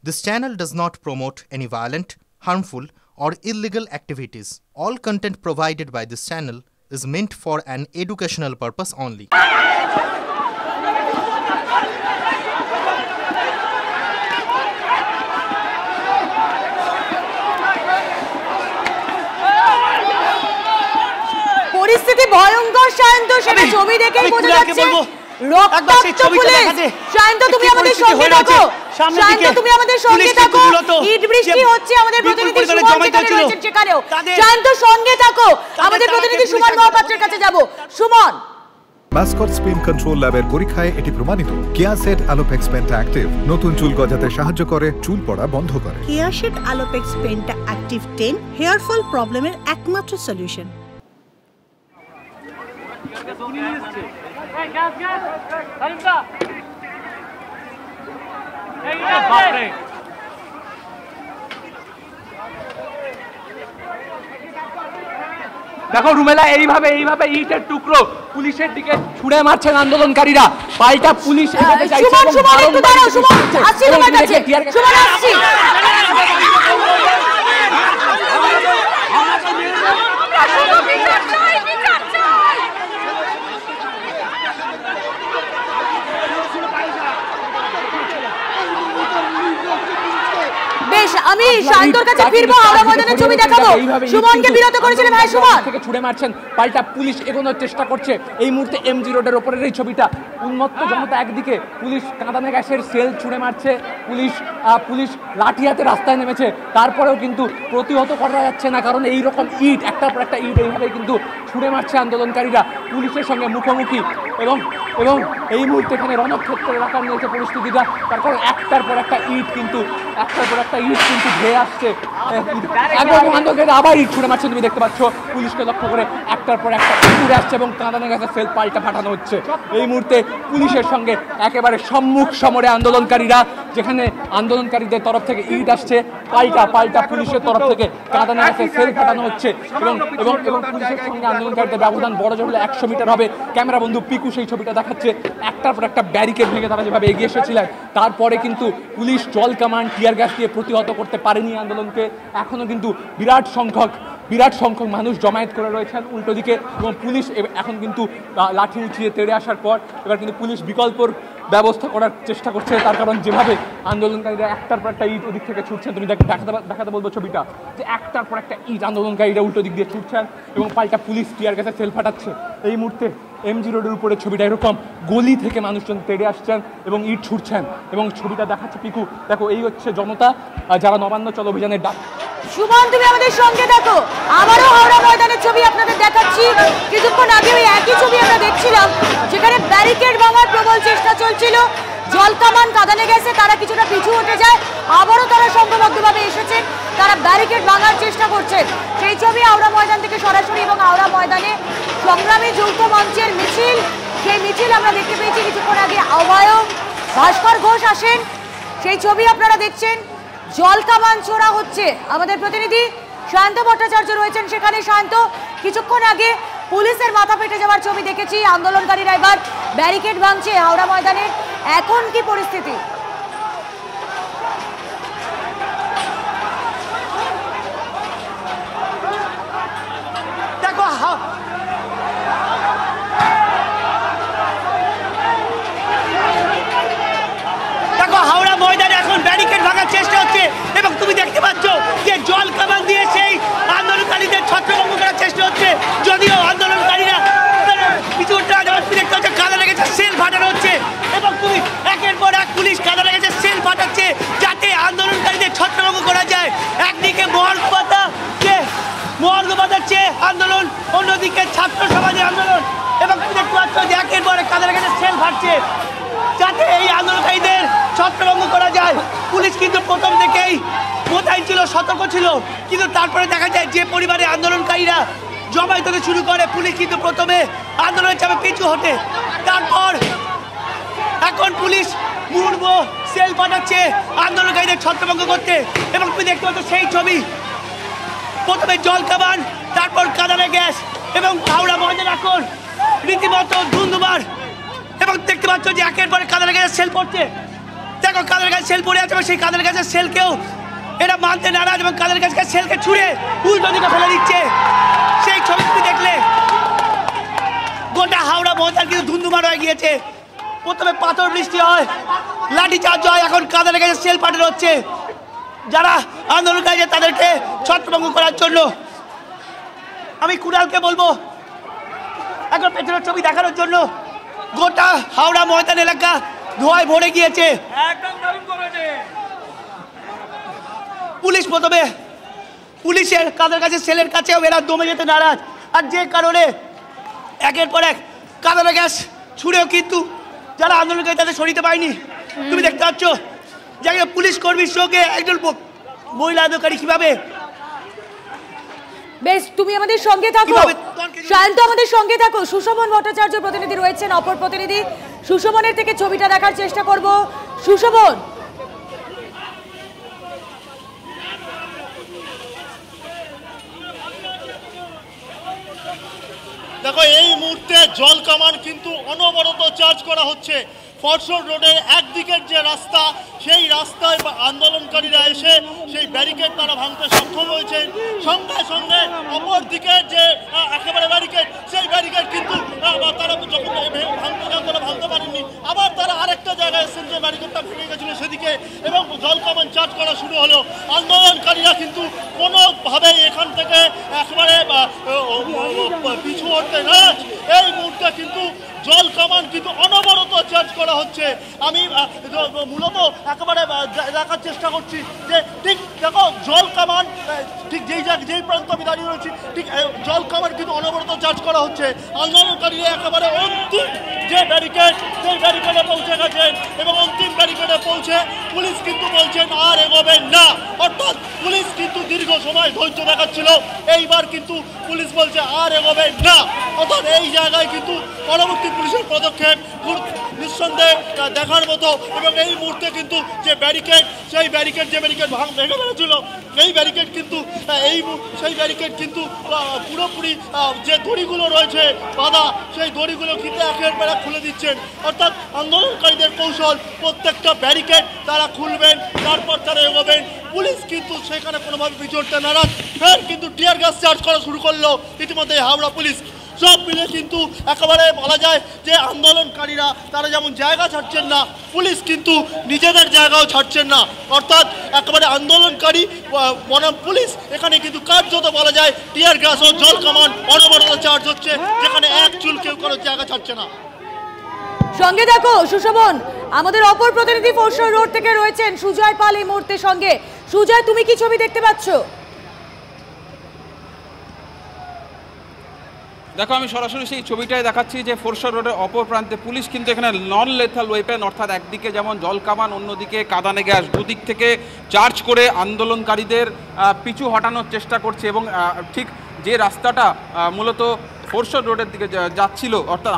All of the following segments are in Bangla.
This channel does not promote any violent, harmful, or illegal activities. All content provided by this channel is meant for an educational purpose only. পরিস্থিতি ভয়ঙ্কর সায়ন্ত, সেটা ছবি দেখেই বোঝা যাচ্ছে। রক্তাক্ত পুলিশ। সায়ন্ত তুমি আমাদের সঙ্গে থাকো, সায়ন্ত তুমি আমাদের সঙ্গে থাকো। ইট বৃষ্টি হচ্ছে, আমাদের প্রতিনিধি সুমন সেখানে রয়েছেন সেখানেও। সায়ন্ত সঙ্গে থাকো, আমাদের প্রতিনিধি সুমন মহাপাত্রের কাছে যাব। সুমন, মাস্কট স্পিন কন্ট্রোল ল্যাবের পরীক্ষায় এটি প্রমাণিত। কেয়াসেট আলোপেক্স পেন্টা অ্যাক্টিভ নতুন চুল গজাতে সাহায্য করে, চুল পড়া বন্ধ করে। Keya Seth Alopex penta active 10 hair fall প্রবলেমের একমাত্র সলিউশন। দেখো রুমেলা, এইভাবে ইটের টুকরো পুলিশের দিকে ছুড়ে মারছেন আন্দোলনকারীরা। পাল্টা পুলিশ এগোতে চাইছে এবং বেশ, আমি শান্তর কাছে ফিরবো, আমরা ময়দানের ছবি দেখাবো। সুমনকে বিরত করেছিলেন ভাই, সুমন থেকে ছুড়ে মারছেন, পাল্টা পুলিশ এগোনোর চেষ্টা করছে। এই মুহূর্তে এমজি রোডের ওপরের এই ছবিটা, উন্মত্ত জনতা একদিকে, পুলিশ কাঁদানে গ্যাসের সেল ছুড়ে মারছে, পুলিশ লাঠি হাতে রাস্তায় নেমেছে, তারপরেও কিন্তু প্রতিহত করা যাচ্ছে না, কারণ এই রকম ইট একটার পর একটা ইট এইভাবে কিন্তু ছুড়ে মারছে আন্দোলনকারীরা পুলিশের সঙ্গে মুখোমুখি। এবং এই মুহূর্তে এখানে রণক্ষেত্রের আকার নিয়েছে পরিস্থিতিটা, তার কারণ একটার পর একটা ইট কিন্তু ধেয়ে আসছে। আন্দোলনকারীরা আবার ইট ছুড়ে মারছে, তুমি দেখতে পাচ্ছ পুলিশকে লক্ষ্য করে একটার পর একটা ছুড়ে আসছে এবং কাঁদানে গ্যাসের সেল পাল্টা ফাটানো হচ্ছে। এই মুহূর্তে পুলিশের সঙ্গে একেবারে সম্মুখ সমরে আন্দোলনকারীরা, যেখানে আন্দোলনকারীদের তরফ থেকে ইট আসছে, পাল্টা পুলিশের তরফ থেকে কাঁদানে গ্যাসের সেল ফাটানো হচ্ছে এবং পুলিশের সঙ্গে আন্দোলনকারীদের ব্যবধান বড় জোর হলে 100 মিটার হবে। ক্যামেরা বন্ধু পিকু সেই ছবিটা দেখাচ্ছে, একটার পর একটা ব্যারিকেড ভেঙে তারা যেভাবে এগিয়ে এসেছিলেন, তারপরে কিন্তু পুলিশ জল কামান টিয়ার গ্যাস দিয়ে প্রতিহত করতে পারেনি আন্দোলনকে। এখনো কিন্তু বিরাট সংখ্যক মানুষ জমায়েত করে রয়েছেন উল্টো দিকে, এবং পুলিশ এখন কিন্তু লাঠি উঁচিয়ে তেড়ে আসার পর এবার কিন্তু পুলিশ বিকল্পর ব্যবস্থা করার চেষ্টা করছে। তার কারণ যেভাবে আন্দোলনকারীরা একটার পর একটা ইট ওদিক থেকে ছুটছেন, তুমি দেখাতে বলবো ছবিটা, যে একটার পর একটা ইট আন্দোলনকারীরা উল্টো দিক দিয়ে ছুটছেন এবং পাল্টা পুলিশ টিয়ার গ্যাসে সেল ফাটাচ্ছে। এই মুহূর্তে এমজি রোডের উপরে ছবিটা এরকম, গলি থেকে মানুষজন তেড়ে আসছেন এবং ইট ছুটছেন এবং ছবিটা দেখাচ্ছে পিকু। দেখো, এই হচ্ছে জনতা যারা নবান্ন চল অভিযানের ডাক। সুমন, তুমি আমাদের সঙ্গে দেখো, আবারও হাওড়া ময়দানের ছবি আপনাদের দেখাচ্ছি। কিছুক্ষণ আগে ওই একই ছবি আমরা দেখছিলাম, যেখানে ব্যারিকেড ভাঙার প্রবল চেষ্টা চলছিল, জল কামান কাঁদানে গেছে, তারা কিছুটা পিছু হটে যায়, আবারও তারা সংঘবদ্ধভাবে এসেছেন, তারা ব্যারিকেড ভাঙার চেষ্টা করছেন। সেই ছবি হাওড়া ময়দান থেকে সরাসরি, এবং হাওড়া ময়দানে সংগ্রামী যৌথ মঞ্চের মিছিল, সেই মিছিল আমরা দেখতে পেয়েছি কিছুক্ষণ আগে। আহ্বায়ক ভাস্কর ঘোষ আসেন, সেই ছবি আপনারা দেখছেন। জল কামান ছোড়া হচ্ছে, আমাদের প্রতিনিধি শান্ত ভট্টাচার্য রয়েছেন সেখানে। শান্ত, কিছুক্ষণ আগে পুলিশের মাথা ফেটে যাওয়ার ছবি দেখেছি, আন্দোলনকারীরা এবার ব্যারিকেড ভাঙছে হাওড়া ময়দানে, এখন কি পরিস্থিতি? হাওড়া ময়দানে এখন ব্যারিকেড ভাঙার চেষ্টা হচ্ছে এবং তুমি দেখতে পাচ্ছ যে জল কামান দিয়ে সেই আন্দোলনকারীদের ছত্রভঙ্গ করার চেষ্টা হচ্ছে। যদিও আন্দোলনকারীরা কিছুটা দেখতে পাচ্ছ কাঁদানে গেছে সেল ফাটানো হচ্ছে এবং তুমি একের পর এক পুলিশ কাঁদানে গেছে সেল ফাটাচ্ছে যাতে আন্দোলনকারীদের ছত্রভঙ্গ করা যায়। একদিকে মর্গ বাঁধাচ্ছে আন্দোলন, অন্যদিকে ছাত্র সমাজের আন্দোলন, এবং তুমি দেখতে পাচ্ছ যে একের পর এক কাঁদানে গেছে সেল ফাটছে যাতে এই আন্দোলনকারীদের ছত্রভঙ্গ করা যায়। পুলিশ কিন্তু প্রথম থেকেই কোথায় ছিল, সতর্ক ছিল, কিন্তু তারপরে দেখা যায় যে পরিবারে আন্দোলনকারীরা জমায়েত হতে শুরু করে, পুলিশ কিন্তু প্রথমে আন্দোলনের চাপে পিছু হটে, তারপর এখন পুলিশ পূর্ব সেল পাঠাচ্ছে আন্দোলনকারীদের ছত্রভঙ্গ করতে। এবং তুমি দেখতে পাচ্ছ সেই ছবি, প্রথমে জল কামান, তারপর কাঁদানে গ্যাস, এবং হাওড়া ময়দান এখন রীতিমতো ধুন্ধুমার, এবং দেখতে পাচ্ছ যে একের পরে কাঁদানে গ্যাসের সেল পড়ছে। দেখো কাদের কাছে সেল পড়ে আছে এবং সেই কাদের কাছে সেলকেও এরা মানতে নারাজ এবং কাদের কাছে সেলকে ছুঁড়ে উল্টো দিকে ফেলে দিচ্ছে। সেই ছবিটি দেখলে গোটা হাওড়া ময়দান কিন্তু ধুন্ধুমার হয়ে গিয়েছে। প্রথমে পাথর বৃষ্টি হয়, লাঠিচার্জ হয়, এখন কাদের কাছে সেল পাঠানো হচ্ছে যারা আন্দোলনকারী তাদেরকে ছত্রভঙ্গ করার জন্য। আমি কুণালকে বলবো এখন পেছনের ছবি দেখানোর জন্য। গোটা হাওড়া ময়দান এলাকা ধোঁয়ায় ভরে গিয়েছে। পুলিশ প্রথমে পুলিশের কাদের কাছে সেলের কাছেও এরা দমে যেতে নারাজ, আর যে কারণে একের পর এক কাদানে গ্যাস ছুঁড়েও কিন্তু যারা আন্দোলনকারী তাদের সরিতে পায়নি। তুমি দেখতে পাচ্ছ যে পুলিশ কর্মীর সঙ্গে একজন মহিলা আন্দোলনকারী কিভাবে। বেশ, তুমি আমাদের সঙ্গে থাকো, শান্ত আমাদের সঙ্গে থাকো। সুশোভন ভট্টাচার্য প্রতিনিধি রয়েছেন, অপর প্রতিনিধি সুশোভনের থেকে ছবিটা দেখার চেষ্টা করব। সুশোভন, দেখো এই মুহূর্তে জল কামান কিন্তু অনবরত চার্জ করা হচ্ছে। ফরশোর রোডের একদিকের যে রাস্তা, সেই রাস্তায় আন্দোলনকারীরা এসে সেই ব্যারিকেড তারা ভাঙতে সক্ষম হয়েছেন। সঙ্গে সঙ্গে অপর দিকের যে একেবারে ব্যারিকেড, সেই ব্যারিকেড কিন্তু তারা যখন ভাঙতে যান তারা ভাঙতে পারেননি। আবার তারা আরেকটা জায়গায় এসেছেন যে ব্যারিকেডটা ভেঙে গেছিলো সেদিকে, এবং জল কামান চার্জ করা শুরু হলো। আন্দোলনকারীরা কিন্তু কোনোভাবেই এখান থেকে একেবারে পিছু হতে নারাজ। এই মুহূর্তে কিন্তু জল কামান কিন্তু অনবরত চার্জ করা হচ্ছে। আমি মূলত একেবারে দেখার চেষ্টা করছি যে ঠিক দেখো জল কামান ঠিক যেই প্রান্ত আমি দাঁড়িয়ে রয়েছি, ঠিক জল কামান কিন্তু অনবরত চার্জ করা হচ্ছে। আন্দোলনকারীরা একেবারে অন্তিম যে ব্যারিকেড, সেই ব্যারিকেডে পৌঁছে গেছেন এবং অন্তিম ব্যারিকেডে পৌঁছে পুলিশ কিন্তু বলছেন আর এগোবেন না। অর্থাৎ পুলিশ কিন্তু দীর্ঘ সময় ধৈর্য দেখাচ্ছিল, এইবার কিন্তু পুলিশ বলছে আর এগোবেন না। অর্থাৎ এই জায়গায় কিন্তু পরবর্তী পুলিশের পদক্ষেপ নিঃসন্দেহে দেখার মতো। এবং এই মুহূর্তে কিন্তু যে ব্যারিকেড, সেই ব্যারিকেড যে ব্যারিকেড ভেঙে ফেলেছিল, এই ব্যারিকেড কিন্তু সেই ব্যারিকেড কিন্তু পুরোপুরি যে দড়িগুলো রয়েছে বাঁধা, সেই দড়িগুলো কিন্তু একের পর এক খুলে দিচ্ছেন। অর্থাৎ আন্দোলনকারীদের কৌশল প্রত্যেকটা ব্যারিকেড তারা খুলবেন, তারপর তারা এগোবেন। পুলিশ কিন্তু সেখানে কোনোভাবে বিচরতে নারাজ, ফের কিন্তু টিয়ার গ্যাস চার্জ করা শুরু করলো ইতিমধ্যে হাওড়া পুলিশ। সব মিলে কিন্তু একেবারে বলা যায় যে আন্দোলনকারীরা তারা যেমন জায়গা ছাড়ছেন না, পুলিশ কিন্তু নিজেদের জায়গাও ছাড়ছেন না। অর্থাৎ একেবারে আন্দোলনকারী বনাম পুলিশ এখানে কিন্তু কার্যত বলা যায় টিয়ার গ্যাস ও জল কামান অনবরত চার্জ হচ্ছে, যেখানে এক চুল কেউ কোনো জায়গা ছাড়ছে না। সঙ্গে দেখো সুশোভন, আমাদের অপর প্রতিনিধি ফরশোর রোড থেকে রয়েছেন সুজয় পাল এই মুহূর্তে সঙ্গে। সুজয়, তুমি কি ছবি দেখতে পাচ্ছ? দেখো, আমি সরাসরি সেই ছবিটাই দেখাচ্ছি যে ফরশোর রোডের অপর প্রান্তে পুলিশ কিন্তু এখানে নন লেথাল ওয়েপেন, অর্থাৎ একদিকে যেমন জল কামান, অন্যদিকে কাঁদানে গ্যাস, দুদিক থেকে চার্জ করে আন্দোলনকারীদের পিছু হটানোর চেষ্টা করছে। এবং ঠিক যে রাস্তাটা মূলত ফরশোর রোডের দিকে যাচ্ছিল, অর্থাৎ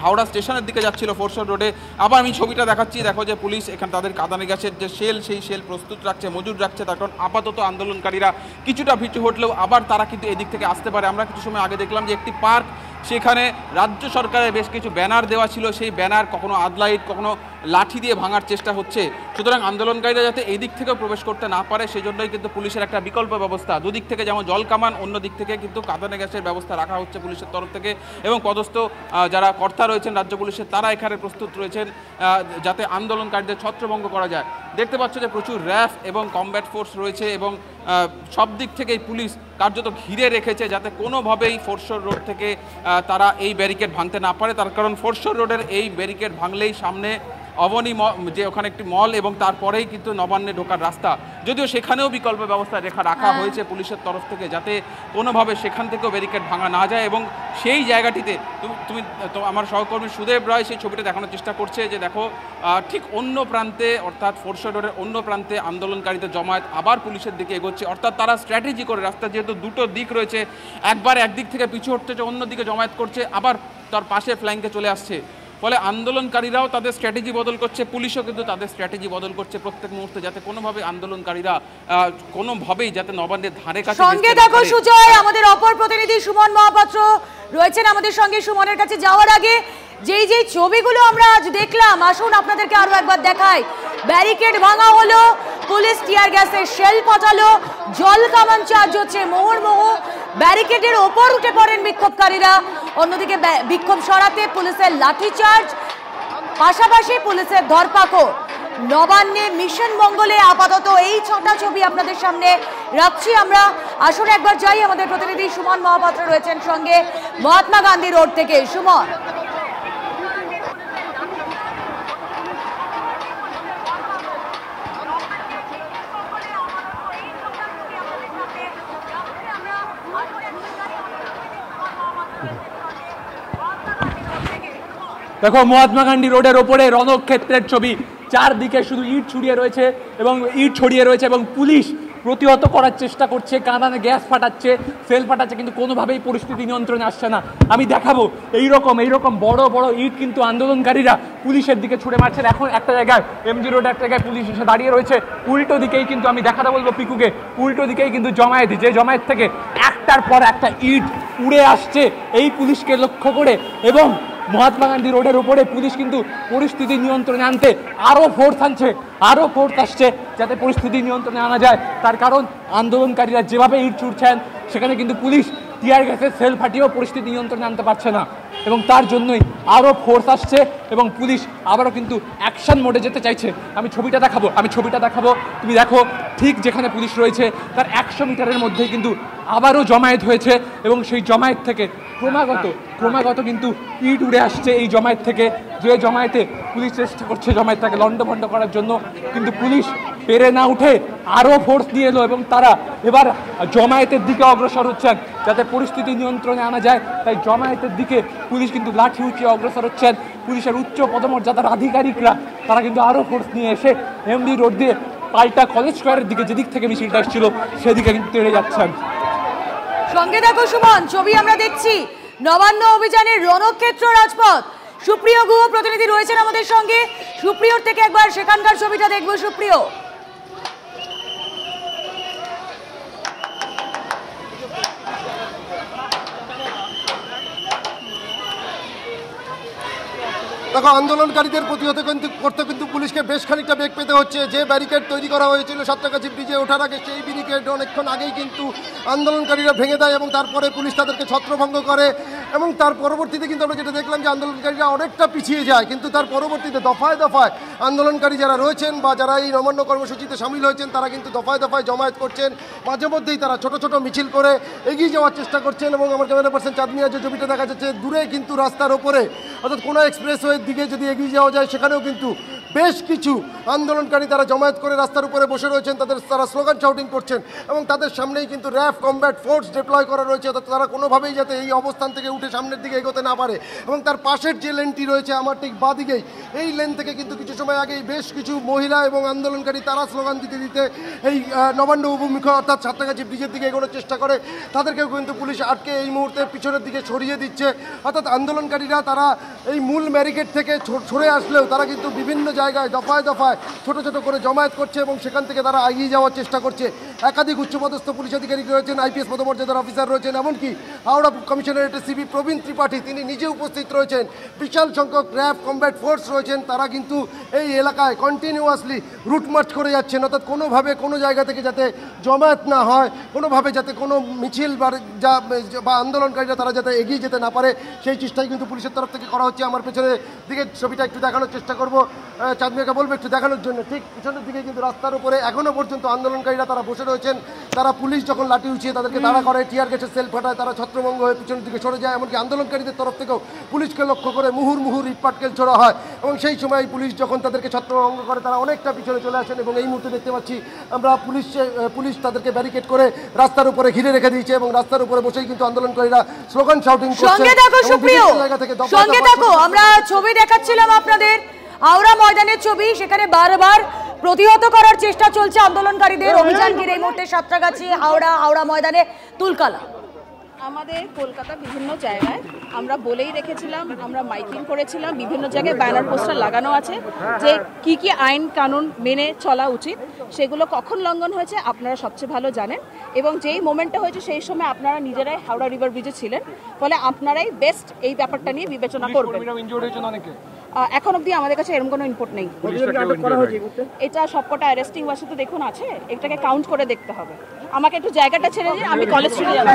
হাওড়া স্টেশনের দিকে যাচ্ছিল ফরশোর রোডে, আবার আমি ছবিটা দেখাচ্ছি। দেখো যে পুলিশ এখানে তাদের কাঁদানে গ্যাসের যে শেল, সেই শেল প্রস্তুত রাখছে, মজুদ রাখছে, তার কারণ আপাতত আন্দোলনকারীরা কিছুটা পিছু হটলেও আবার তারা কিন্তু এদিক থেকে আসতে পারে। আমরা কিছু সময় আগে দেখলাম যে একটি পার্ক, সেখানে রাজ্য সরকারের বেশ কিছু ব্যানার দেওয়া ছিল, সেই ব্যানার কখনো আদলাইট, কখনো লাঠি দিয়ে ভাঙার চেষ্টা হচ্ছে। সুতরাং আন্দোলনকারীরা যাতে এই দিক থেকেও প্রবেশ করতে না পারে, সেই জন্যই কিন্তু পুলিশের একটা বিকল্প ব্যবস্থা, দুদিক থেকে যেমন জল কামান, অন্য দিক থেকে কিন্তু কাঁদানে গ্যাসের ব্যবস্থা রাখা হচ্ছে পুলিশের তরফ থেকে। এবং পদস্থ যারা কর্তা রয়েছেন রাজ্য পুলিশের, তারা এখানে প্রস্তুত রয়েছেন যাতে আন্দোলনকারীদের ছত্রভঙ্গ করা যায়। দেখতে পাচ্ছ যে প্রচুর র্যাফ এবং কমব্যাট ফোর্স রয়েছে এবং সব দিক থেকেই পুলিশ কার্যত ঘিরে রেখেছে যাতে কোনোভাবেই ফরশোর রোড থেকে তারা এই ব্যারিকেড ভাঙতে না পারে। তার কারণ ফরশোর রোডের এই ব্যারিকেড ভাঙলেই সামনে অবনী যে ওখানে একটি মল এবং তারপরেই কিন্তু নবান্নে ঢোকার রাস্তা, যদিও সেখানেও বিকল্প ব্যবস্থা রাখা হয়েছে পুলিশের তরফ থেকে যাতে কোনোভাবে সেখান থেকেও ব্যারিকেড ভাঙা না যায়। এবং সেই জায়গাটিতে তুমি আমার সহকর্মী সুদেব রায় সেই ছবিটা দেখানোর চেষ্টা করছে যে দেখো ঠিক অন্য প্রান্তে, অর্থাৎ ফরশোর রোডের অন্য প্রান্তে আন্দোলনকারীদের জমায়েত আবার পুলিশের দিকে এগোচ্ছে। অর্থাৎ তারা স্ট্র্যাটেজি করে, রাস্তা যেহেতু দুটো দিক রয়েছে, একবার একদিক থেকে পিছু হচ্ছে, অন্যদিকে জমায়েত করছে, আবার তার পাশে ফ্ল্যাঙ্কে চলে আসছে। ফলে আন্দোলনকারীরাও তাদের স্ট্র্যাটেজি বদল করছে, পুলিশও কিন্তু তাদের স্ট্র্যাটেজি বদল করছে প্রত্যেক মুহূর্তে, যাতে আন্দোলনকারীরা কোনোভাবেই যাতে নবান্নের ধারে কাছে। সঙ্গে দেখো সুজয়, আমাদের অপর প্রতিনিধি সুমন মহাপাত্র রয়েছেন আমাদের সঙ্গে। সুমনের কাছে যাওয়ার আগে যেই ছবিগুলো আমরা আজ দেখলাম, আসুন আপনাদেরকে আরো একবার দেখাই। ব্যারিকেড ভাঙা হলো, পুলিশ টিয়ার গ্যাসের শেল পাঠালো, জল কামান চার্জ হচ্ছে মুহুর্মুহু, ব্যারিকেডের ওপর উঠে পড়েন বিক্ষোভকারীরা। অন্যদিকে বিক্ষোভ সরাতে পুলিশের লাঠিচার্জ, পাশাপাশি পুলিশের ধরপাকড়। নবান্নে মিশন মঙ্গলে আপাতত এই 6টা ছবি আপনাদের সামনে রাখছি আমরা। আসলে একবার যাই, আমাদের প্রতিনিধি সুমন মহাপাত্র রয়েছেন সঙ্গে মহাত্মা গান্ধী রোড থেকে। সুমন, দেখো মহাত্মা গান্ধী রোডের ওপরে রণক্ষেত্রের ছবি, চারদিকে শুধু ইট ছড়িয়ে রয়েছে এবং পুলিশ প্রতিহত করার চেষ্টা করছে, কাঁদানে গ্যাস ফাটাচ্ছে, সেল ফাটাচ্ছে, কিন্তু কোনোভাবেই পরিস্থিতি নিয়ন্ত্রণে আসছে না। আমি দেখাবো এইরকম বড় বড় ইট কিন্তু আন্দোলনকারীরা পুলিশের দিকে ছুড়ে মারছেন। এখন একটা জায়গায় এমজি রোডে একটা জায়গায় পুলিশ এসে দাঁড়িয়ে রয়েছে, উল্টো দিকেই কিন্তু আমি দেখাতে বলবো পিকুকে, উল্টো দিকেই কিন্তু জমায়েত, যে জমায়েত থেকে একটার পর একটা ইট উড়ে আসছে এই পুলিশকে লক্ষ্য করে। এবং মহাত্মা গান্ধী রোডের উপরে পুলিশ কিন্তু পরিস্থিতি নিয়ন্ত্রণে আনতে আরও ফোর্স আসছে যাতে পরিস্থিতি নিয়ন্ত্রণে আনা যায়। তার কারণ আন্দোলনকারীরা যেভাবে ইট ছুড়ছেন সেখানে কিন্তু পুলিশ টিয়ার গ্যাসের সেল ফাটিয়েও পরিস্থিতি নিয়ন্ত্রণে আনতে পারছে না, এবং তার জন্যই আরও ফোর্স আসছে এবং পুলিশ আবারও কিন্তু অ্যাকশন মোডে যেতে চাইছে। আমি ছবিটা দেখাবো, তুমি দেখো ঠিক যেখানে পুলিশ রয়েছে তার 100 মিটারের মধ্যেই কিন্তু আবারও জমায়েত হয়েছে, এবং সেই জমায়েত থেকে ক্রমাগত কিন্তু ইট উড়ে আসছে এই জমায়েত থেকে। যে জমায়েতে পুলিশ চেষ্টা করছে জমায়েতটাকে লণ্ডভণ্ড করার জন্য, কিন্তু পুলিশ পেরে না উঠে আরও ফোর্স দিয়ে এলো এবং তারা এবার জমায়েতের দিকে অগ্রসর হচ্ছেন যাতে পরিস্থিতি নিয়ন্ত্রণে আনা যায়। তাই জমায়েতের দিকে পুলিশ কিন্তু লাঠি উঁচিয়ে অগ্রসর হচ্ছেন। পুলিশের উচ্চ পদমর্যাদার আধিকারিকরা তারা কিন্তু আরও ফোর্স নিয়ে এসে এমডি রোড দিয়ে পাল্টা কলেজ স্কোয়ারের দিকে, যেদিক থেকে মিছিলটা এসেছিল সেদিকে কিন্তু তেড়ে যাচ্ছেন। সঙ্গে দেখো সুমন, ছবি আমরা দেখছি নবান্ন অভিযানের রণক্ষেত্র রাজপথ। সুপ্রিয় গুহ প্রতিনিধি রয়েছেন আমাদের সঙ্গে, সুপ্রিয়র থেকে একবার সেখানকার ছবিটা দেখবো। সুপ্রিয়, দেখো আন্দোলনকারীদের প্রতিহত করতে কিন্তু পুলিশকে বেশ খানিকটা বেগ পেতে হচ্ছে। যে ব্যারিকেড তৈরি করা হয়েছিল সাঁতরাগাছি ব্রিজে ওঠার আগে, সেই ব্যারিকেড অনেকক্ষণ আগেই কিন্তু আন্দোলনকারীরা ভেঙে দেয় এবং তারপরে পুলিশ তাদেরকে ছত্রভঙ্গ করে। এবং তার পরবর্তীতে কিন্তু আমরা যেটা দেখলাম যে আন্দোলনকারীরা অনেকটা পিছিয়ে যায়, কিন্তু তার পরবর্তীতে দফায় দফায় আন্দোলনকারী যারা রয়েছেন বা যারা এই নবান্ন কর্মসূচিতে সামিল হয়েছেন তারা কিন্তু দফায় দফায় জমায়েত করছেন। মাঝে মধ্যেই তারা ছোট ছোট মিছিল করে এগিয়ে যাওয়ার চেষ্টা করছেন। এবং আমার ক্যামেরা পার্সন চাঁদমিয়া যে ছবিটা দেখা যাচ্ছে দূরে কিন্তু রাস্তার ওপরে, অর্থাৎ কোনো এক্সপ্রেসওয়ের দিকে যদি এগিয়ে যাওয়া যায় সেখানেও কিন্তু বেশ কিছু আন্দোলনকারী তারা জমায়েত করে রাস্তার উপরে বসে রয়েছেন, তারা স্লোগান শাউটিং করছেন এবং তাদের সামনেই কিন্তু র্যাফ কমব্যাট ফোর্স ডিপ্লয় করা রয়েছে, অর্থাৎ তারা কোনোভাবেই যাতে এই অবস্থান থেকে উঠে সামনের দিকে এগোতে না পারে। এবং তার পাশের যে লেনটি রয়েছে আমার ঠিক বাদিকেই, এই লেন থেকে কিন্তু কিছু সময় আগেই বেশ কিছু মহিলা এবং আন্দোলনকারী তারা স্লোগান দিতে দিতে এই নবান্ন উপমুখ অর্থাৎ সাঁতরাগাছি ব্রিজের দিকে এগোনোর চেষ্টা করে। তাদেরকেও কিন্তু পুলিশ আটকে এই মুহূর্তে পিছনের দিকে সরিয়ে দিচ্ছে। অর্থাৎ আন্দোলনকারীরা তারা এই মূল ব্যারিকেড থেকে সরে আসলেও তারা কিন্তু বিভিন্ন জায়গায় দফায় দফায় ছোট ছোট করে জমায়েত করছে এবং সেখান থেকে তারা এগিয়ে যাওয়ার চেষ্টা করছে। একাধিক উচ্চপদস্থ পুলিশ আধিকারিক রয়েছেন, আইপিএস পদমর্যাদার অফিসার রয়েছেন, এমনকি হাওড়া কমিশনারেটের সিপি প্রবীণ ত্রিপাঠী তিনি নিজে উপস্থিত রয়েছেন। বিশাল সংখ্যক র্যাব কমব্যাট ফোর্স রয়েছেন, তারা কিন্তু এই এলাকায় কন্টিনিউয়াসলি রুট মার্চ করে যাচ্ছেন, অর্থাৎ কোনোভাবে কোনো জায়গা থেকে যাতে জমায়েত না হয়, কোনোভাবে যাতে কোনো মিছিল বা আন্দোলনকারীরা তারা যাতে এগিয়ে যেতে না পারে সেই চেষ্টাই কিন্তু পুলিশের তরফ থেকে করা হচ্ছে। আমার পেছনের দিকে ছবিটা একটু দেখানোর চেষ্টা করবো, চাঁদমিয়াকে বলবো একটু দেখানোর জন্য। ঠিক পিছনের দিকে কিন্তু রাস্তার উপরে এখনও পর্যন্ত আন্দোলনকারীরা তারা বসে রয়েছেন। তারা পুলিশ যখন লাঠি উঁচিয়ে তাদেরকে তাড়া করে, টিয়ার গ্যাসের সেল ফাটায়, তারা ছত্রভঙ্গ হয়ে পিছনের দিকে সরে যায়। এমনকি আন্দোলনকারীদের তরফ থেকেও পুলিশকে লক্ষ্য করে মুহুর্মুহুর ইট পাটকেল ছোড়া হয় এবং সেই সময় পুলিশ যখন তাদেরকে ছত্রভঙ্গ করে তারা অনেকটা পিছনে চলে আসেন। এবং এই মুহূর্তে দেখতে পাচ্ছি আমরা পুলিশ তাদেরকে ব্যারিকেড করে রাস্তার উপরে ঘিরে রেখে দিয়েছে এবং রাস্তার উপরে বসেই কিন্তু আন্দোলনকারীরা স্লোগান শাউটিং করছে। সঙ্গে দেখো আমরা ছবি দেখাচ্ছিলাম আপনাদের হাওড়া ময়দানের ছবি, সেখানে বারবার প্রতিহত করার চেষ্টা চলছে আন্দোলনকারীদের। অভিযান ঘিরে এই মুহূর্তে সাঁতরাগাছি হাওড়া ময়দানে তুলকালা। আমাদের কলকাতা বিভিন্ন জায়গায় আমরা বলেই রেখেছিলাম, আমরা মাইকিং করেছিলাম, বিভিন্ন জায়গায় ব্যানার পোস্টার লাগানো আছে যে কি কি আইন কানুন মেনে চলা উচিত, সেগুলো কখন লঙ্ঘন হয়েছে আপনারা সবচেয়ে ভালো জানেন। এবং যেই মোমেন্টটা হয়েছে সেই সময় আপনারা নিজেরাই হাওড়া রিভার ব্রিজে ছিলেন, ফলে আপনারাই বেস্ট এই ব্যাপারটা নিয়ে বিবেচনা করবেন। এখন অবধি আমাদের কাছে এরকম কোনো ইনপুট নেই। এটা সবকটা অ্যারেস্টিং ওয়াসে তো দেখুন আছে, এটাকে কাউন্ট করে দেখতে হবে। আমাকে একটু জায়গাটা ছেড়ে দিন, আমি কলেজ স্ট্রিটে যাবো।